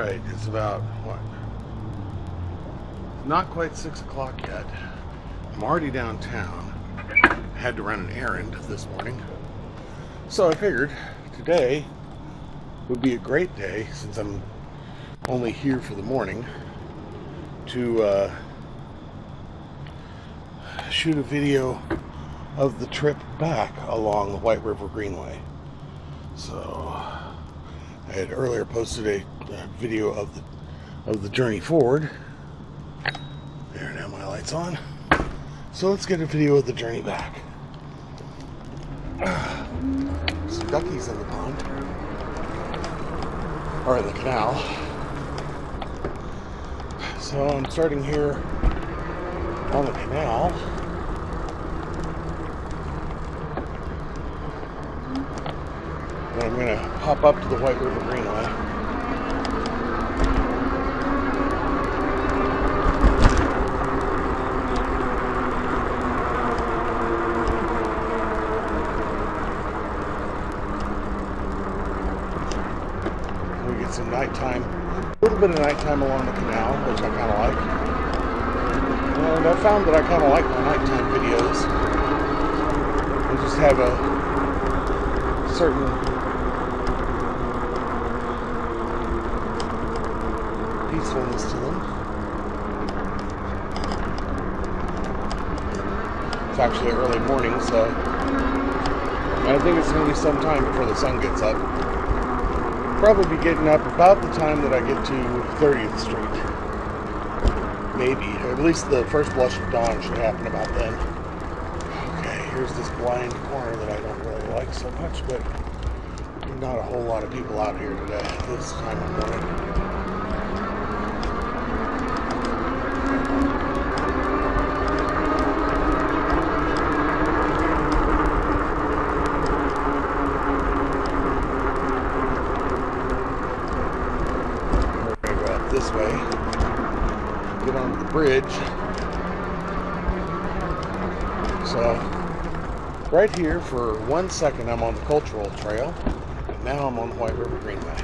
Alright, it's about, what? Not quite 6 o'clock yet. I'm already downtown. I had to run an errand this morning. So I figured today would be a great day, since I'm only here for the morning, to shoot a video of the trip back along the White River Greenway. So I had earlier posted a video of the journey forward. There, now my light's on. So let's get a video of the journey back. Some duckies in the pond, or in the canal. So I'm starting here on the canal. And I'm going to hop up to the White River Greenway. We get some nighttime, a little bit of nighttime along the canal, which I kind of like. And I found that I kind of like my nighttime videos. They just have a certain peacefulness to them. It's actually early morning, so I think it's going to be some time before the sun gets up. Probably be getting up about the time that I get to 30th Street. Maybe. At least the first blush of dawn should happen about then. Okay, here's this blind corner that I don't really like so much, but not a whole lot of people out here today this time of morning. This way, get onto the bridge. So right here for 1 second I'm on the cultural trail, and now I'm on the White River Greenway.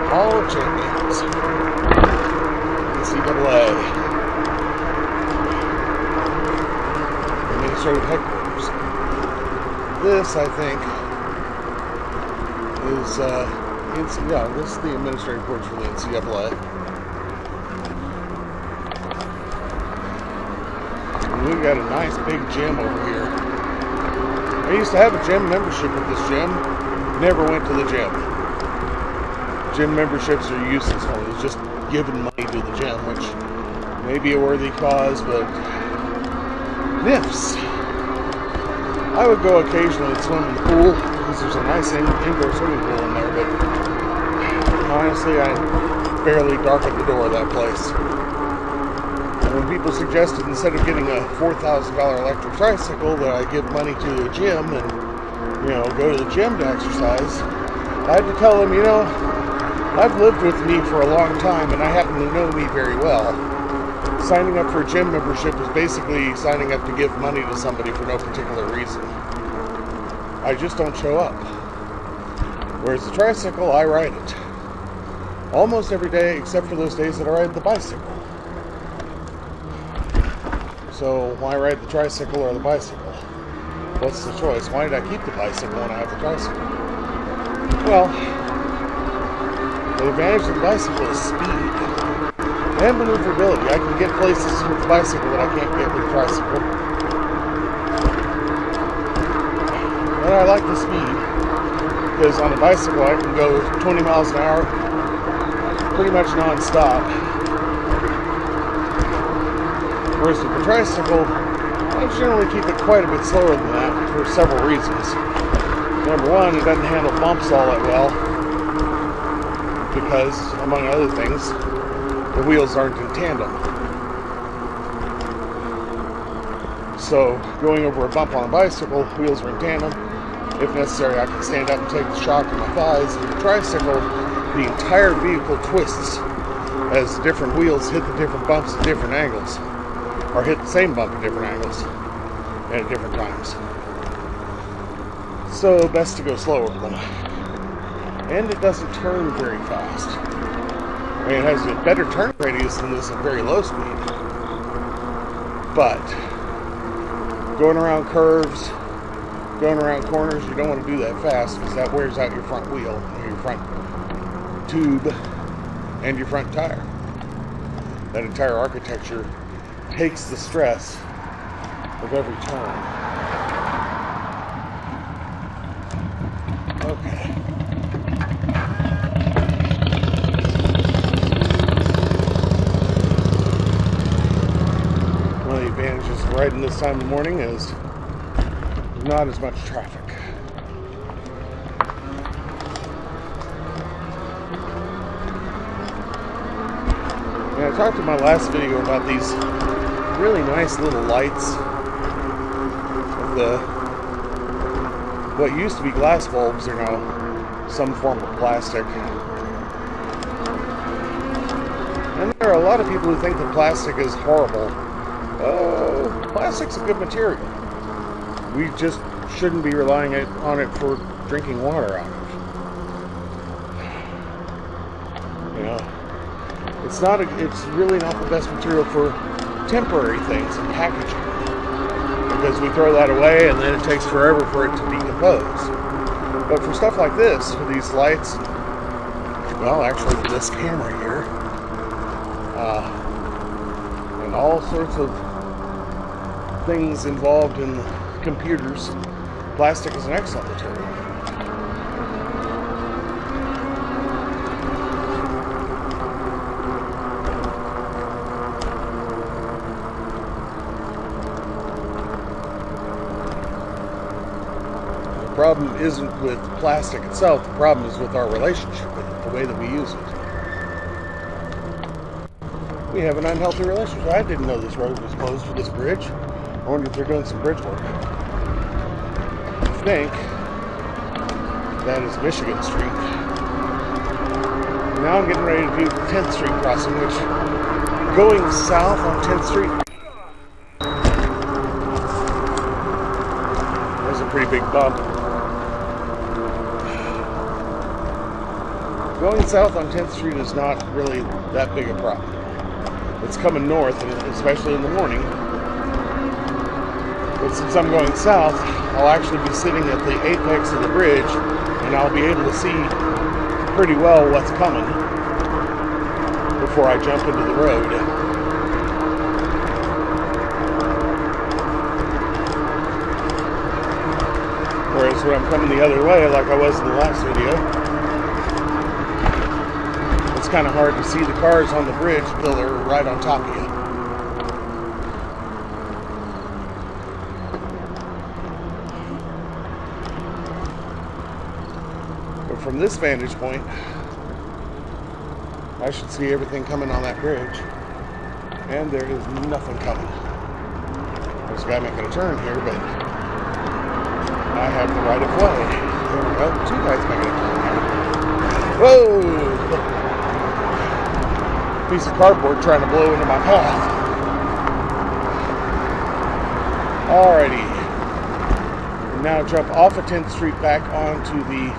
Hall of Champions. NCAA. Administrative headquarters. This, I think, is this is the administrative headquarters for the NCAA. And we've got a nice big gym over here. I used to have a gym membership at this gym. Never went to the gym. Gym memberships are useless for me. It's just giving money to the gym, which may be a worthy cause, but nifs. I would go occasionally and swim in the pool, because there's a nice indoor swimming pool in there, but honestly, I barely darken the door of that place. And when people suggested instead of getting a $4,000 electric tricycle that I give money to a gym and, go to the gym to exercise, I had to tell them, I've lived with me for a long time, and I happen to know me very well. Signing up for a gym membership is basically signing up to give money to somebody for no particular reason. I just don't show up. Whereas the tricycle, I ride it. Almost every day, except for those days that I ride the bicycle. So, why ride the tricycle or the bicycle? What's the choice? Why did I keep the bicycle when I have the tricycle? Well, the advantage of the bicycle is speed and maneuverability. I can get places with the bicycle that I can't get with the tricycle. But I like the speed, because on a bicycle I can go 20 miles an hour pretty much non-stop. Whereas with the tricycle, I generally keep it quite a bit slower than that for several reasons. Number one, it doesn't handle bumps all that well, because, among other things, the wheels aren't in tandem. So, going over a bump on a bicycle, wheels are in tandem. If necessary, I can stand up and take the shock to my thighs. And the tricycle, the entire vehicle twists as different wheels hit the different bumps at different angles, or hit the same bump at different angles and at different times. So best to go slower with them. And it doesn't turn very fast. I mean, it has a better turn radius than this at very low speed. But going around curves, going around corners, you don't want to do that fast because that wears out your front wheel, or your front tube, and your front tire. That entire architecture takes the stress of every turn. Okay. One of the advantages of riding this time of the morning is there's not as much traffic. I talked in my last video about these really nice little lights of the what used to be glass bulbs are now some form of plastic. And there are a lot of people who think that plastic is horrible. Oh, plastic's a good material. We just shouldn't be relying on it for drinking water out of. You know, it's really not the best material for temporary things and packaging, because we throw that away and then it takes forever for it to decompose. But for stuff like this, for these lights, well, actually this camera here, and all sorts of things involved in computers, plastic is an excellent material. The problem isn't with plastic itself, the problem is with our relationship with it, the way that we use it. We have an unhealthy relationship. I didn't know this road was closed for this bridge. I wonder if they're doing some bridge work. I think that is Michigan Street. Now I'm getting ready to do 10th Street crossing, which, going south on 10th Street, there's a pretty big bump. Going south on 10th Street is not really that big a problem. It's coming north, and especially in the morning. But since I'm going south, I'll actually be sitting at the apex of the bridge, and I'll be able to see pretty well what's coming before I jump into the road. Whereas when I'm coming the other way, like I was in the last video, it's kind of hard to see the cars on the bridge until they're right on top of you. But from this vantage point, I should see everything coming on that bridge, and there is nothing coming. There's a guy making a turn here, but I have the right of way. There we go, two guys making a turn here. Whoa! Piece of cardboard trying to blow into my path. Alrighty. Now jump off of 10th Street back onto the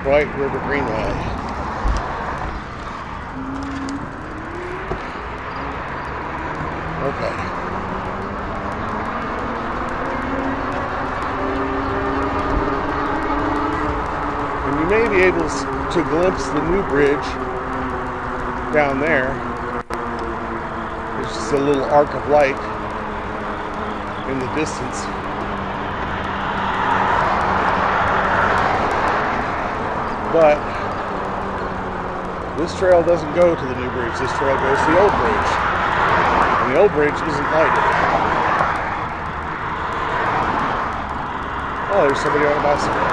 White River Greenway. Okay. And you may be able to glimpse the new bridge down there. There's just a little arc of light in the distance. But this trail doesn't go to the new bridge. This trail goes to the old bridge. And the old bridge isn't lighted. Oh, there's somebody on a bicycle.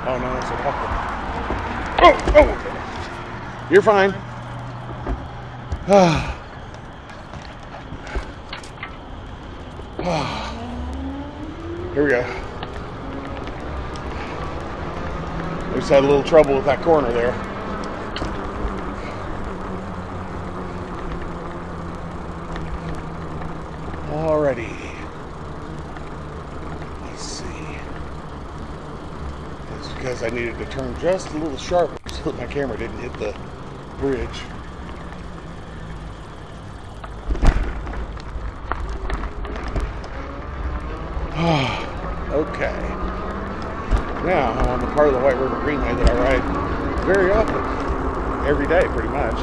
Oh no, it's a walker. Oh! You're fine. Here we go. I just had a little trouble with that corner there. Alrighty. Let's see. It's because I needed to turn just a little sharper so that my camera didn't hit the bridge. Okay. Now I'm on the part of the White River Greenway that I ride very often. Every day, pretty much.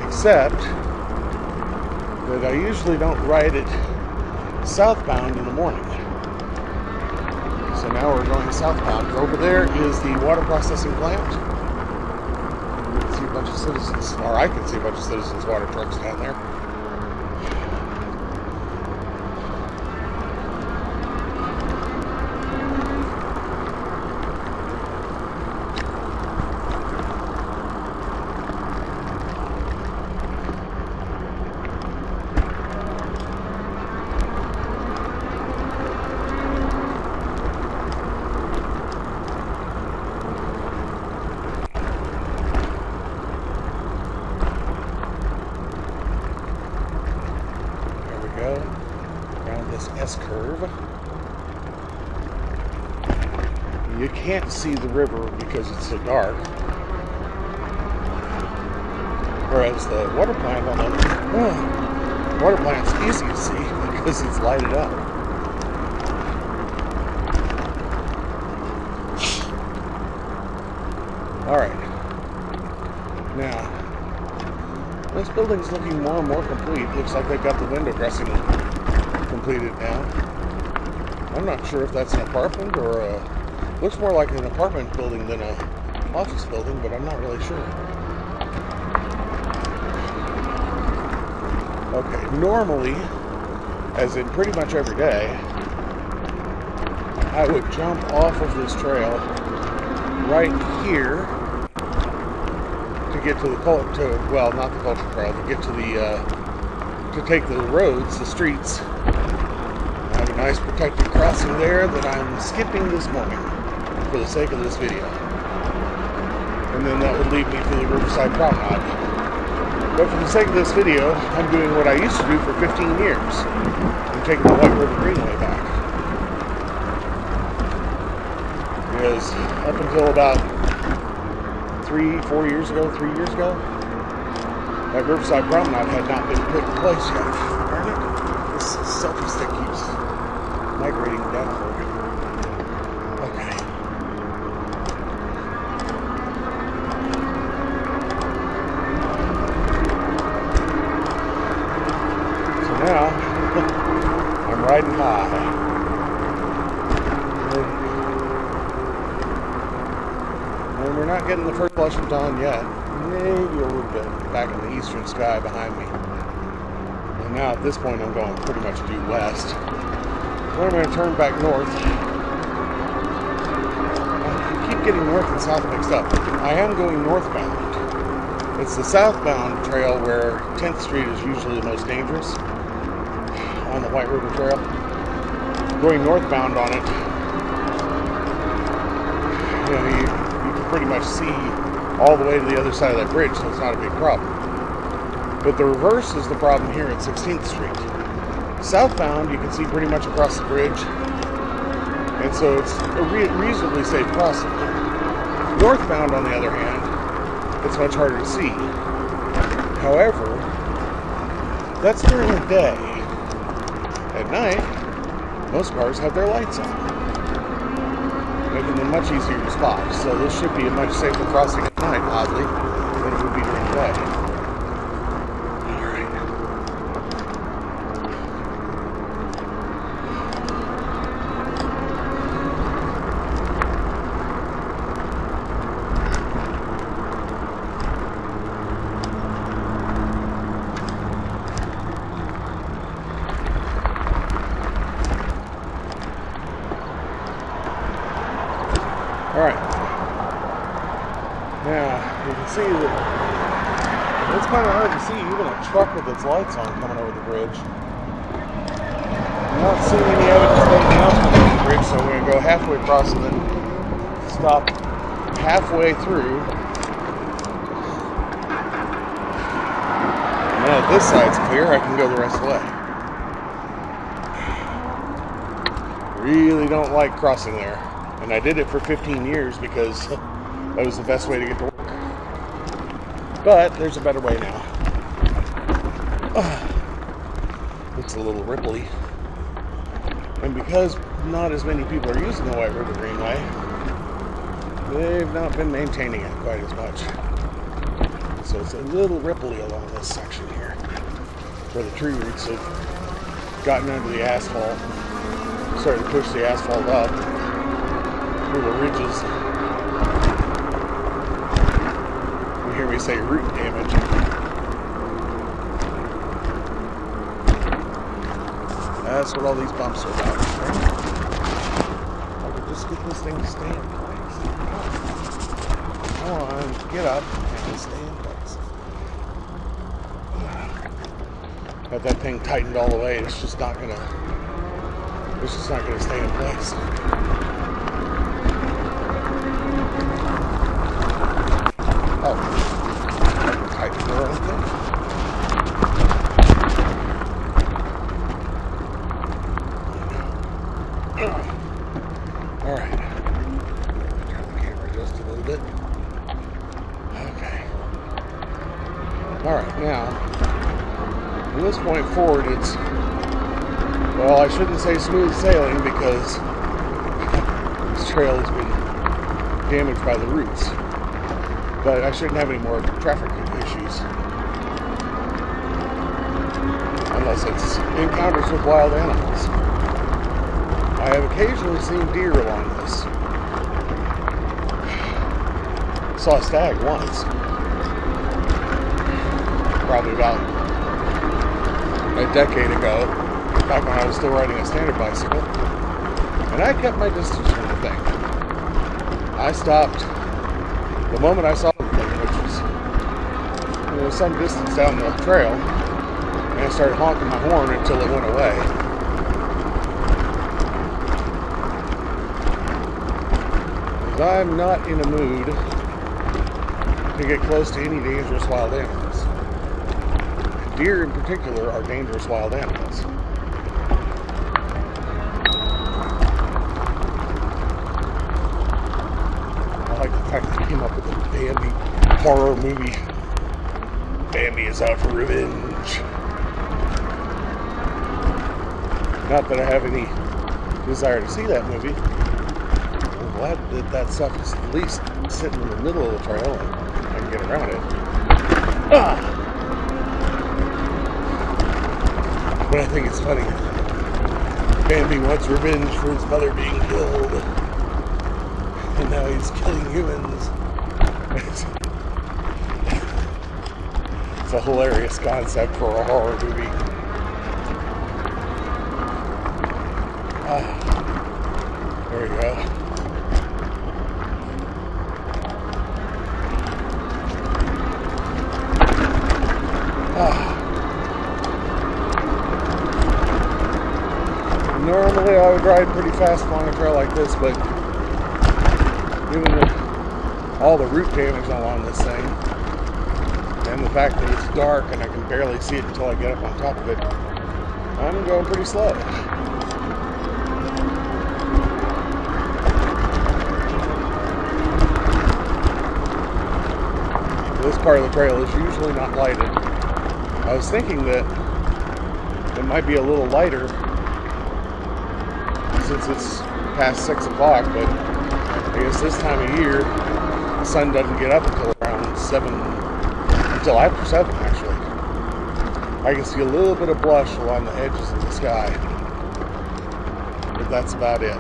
Except that I usually don't ride it southbound in the morning. So now we're going southbound. Over there is the water processing plant. You can see a bunch of citizens, or I can see a bunch of citizens' water trucks down there. Around this S-curve. You can't see the river because it's so dark. Whereas the water plant on the water plant's easy to see because it's lighted up. Alright. Now, this building's looking more and more complete. Looks like they've got the window dressing completed now. I'm not sure if that's an apartment or a... Looks more like an apartment building than an office building, but I'm not really sure. Okay, normally, as in pretty much every day, I would jump off of this trail right here to get to the well, not the culture trail, to get to the to take the roads, the streets. I have a nice protected crossing there that I'm skipping this morning for the sake of this video, and then that would lead me to the Riverside Promenade. But for the sake of this video, I'm doing what I used to do for 15 years. I'm taking the White River Greenway back, because up until about 3 years ago, that Riverside Promenade had not been put in place yet. Darn it. This selfie stick keeps migrating downward. Okay. So now, I'm riding high. And we're not getting the first flush of dawn yet. Maybe a little bit back in the eastern sky behind me. And now at this point I'm going pretty much due west. Then I'm going to turn back north. I keep getting north and south mixed up. I am going northbound. It's the southbound trail where 10th Street is usually the most dangerous on the White River Trail. Going northbound on it, you know, you can pretty much see all the way to the other side of that bridge, so it's not a big problem. But the reverse is the problem here at 16th Street. Southbound, you can see pretty much across the bridge, and so it's a reasonably safe crossing. Northbound, on the other hand, it's much harder to see. However, that's during the day. At night, most cars have their lights on, making them much easier to spot. So this should be a much safer crossing at night, oddly, than it would be during the day. Alright. Alright. Now, you can see that it's kind of hard to see even a truck with its lights on coming over the bridge. I'm not seeing any evidence of anything else coming over the bridge, so I'm going to go halfway across and then stop halfway through. Now that this side's clear, I can go the rest of the way. Really don't like crossing there. And I did it for 15 years because that was the best way to get to work. But there's a better way now. It's a little ripply. And because not as many people are using the White River Greenway, they've not been maintaining it quite as much. So it's a little ripply along this section here, where the tree roots have gotten under the asphalt, started to push the asphalt up through the ridges. You hear me say root damage. That's what all these bumps are about. Right? I could just get this thing to stay in place. Come on, get up and stay in place. Got that thing tightened all the way. It's just not gonna stay in place. Oh, tighten the wrong thing. All right. Turn the camera just a little bit. Okay. All right, now from this point forward, it's, well, I shouldn't say smooth sailing because this trail has been damaged by the roots. But I shouldn't have any more traffic issues. Unless it's encounters with wild animals. I have occasionally seen deer along this. Saw a stag once. Probably about a decade ago, back when I was still riding a standard bicycle. And I kept my distance from the thing. I stopped the moment I saw the thing, which was some distance down the trail, and I started honking my horn until it went away. I'm not in a mood to get close to any dangerous wild animals. Deer in particular are dangerous wild animals. I like the fact that they came up with a Bambi horror movie. Bambi is out for revenge. Not that I have any desire to see that movie. Glad that stuff is at least sitting in the middle of the trail and I can get around it. But I think it's funny. Bambi wants revenge for his mother being killed. And now he's killing humans. It's a hilarious concept for a horror movie. There you go. Normally I would ride pretty fast along a trail like this, but given all the root damage along this thing, and the fact that it's dark and I can barely see it until I get up on top of it, I'm going pretty slow. This part of the trail is usually not lighted. I was thinking that it might be a little lighter since it's past 6 o'clock, but I guess this time of year the sun doesn't get up until around 7, until after 7 actually. I can see a little bit of blush along the edges of the sky, but that's about it.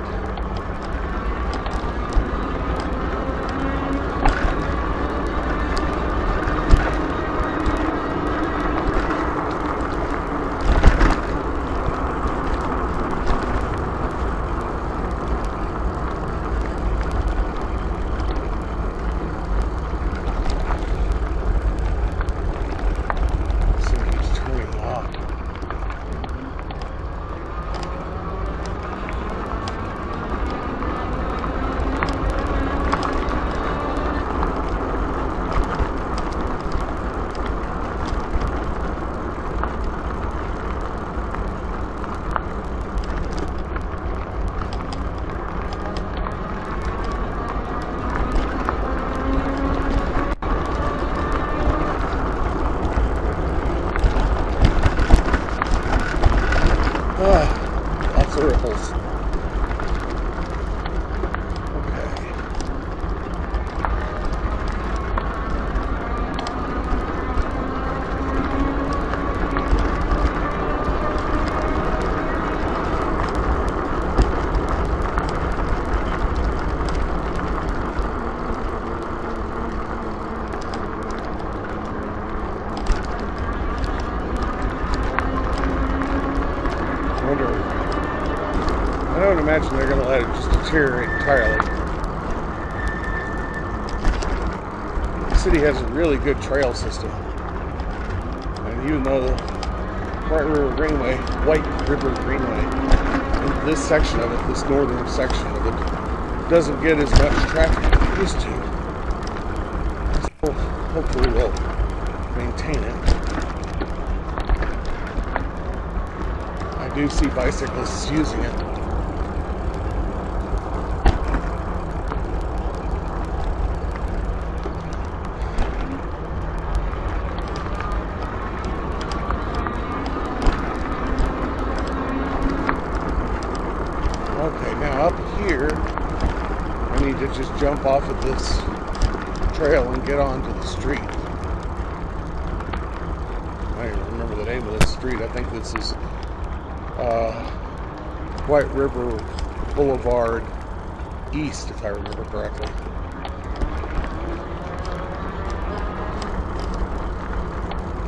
Lots of ripples. I don't imagine they're going to let it just deteriorate entirely. The city has a really good trail system. And even though the White River Greenway, in this section of it, this northern section of it, doesn't get as much traffic as it used to. So hopefully we'll maintain it. I do see bicyclists using it. Okay, now up here, I need to just jump off of this trail and get onto the street. I don't even remember the name of this street. I think this is White River Boulevard East, if I remember correctly.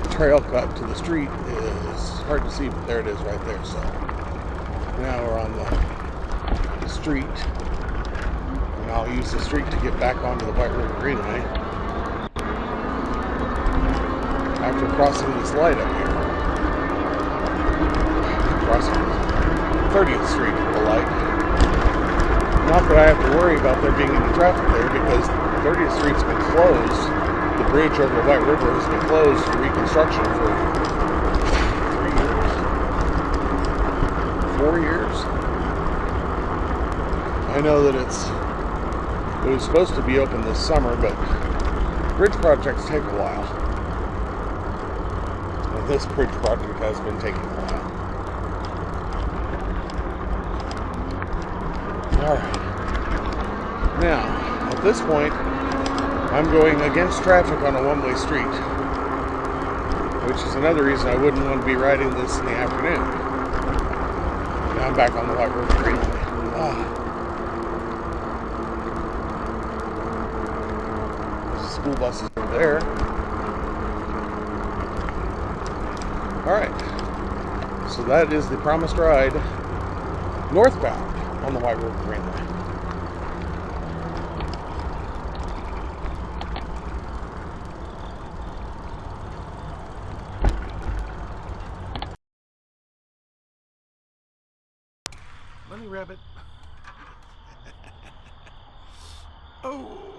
The trail cut to the street is hard to see, but there it is right there. So now we're on the street, and I'll use the street to get back onto the White River Greenway after crossing this light up here. Crossing 30th Street with a light. Not that I have to worry about there being any traffic there, because 30th Street's been closed. The bridge over the White River has been closed for reconstruction for 3 years. 4 years. I know that it was supposed to be open this summer, but bridge projects take a while. And this bridge project has been taking a while. Alright. Now, at this point, I'm going against traffic on a one-way street, which is another reason I wouldn't want to be riding this in the afternoon. Now I'm back on the White River Greenway. School buses are there. Alright, so that is the promised ride northbound on the White River Greenway. Bunny rabbit. Oh.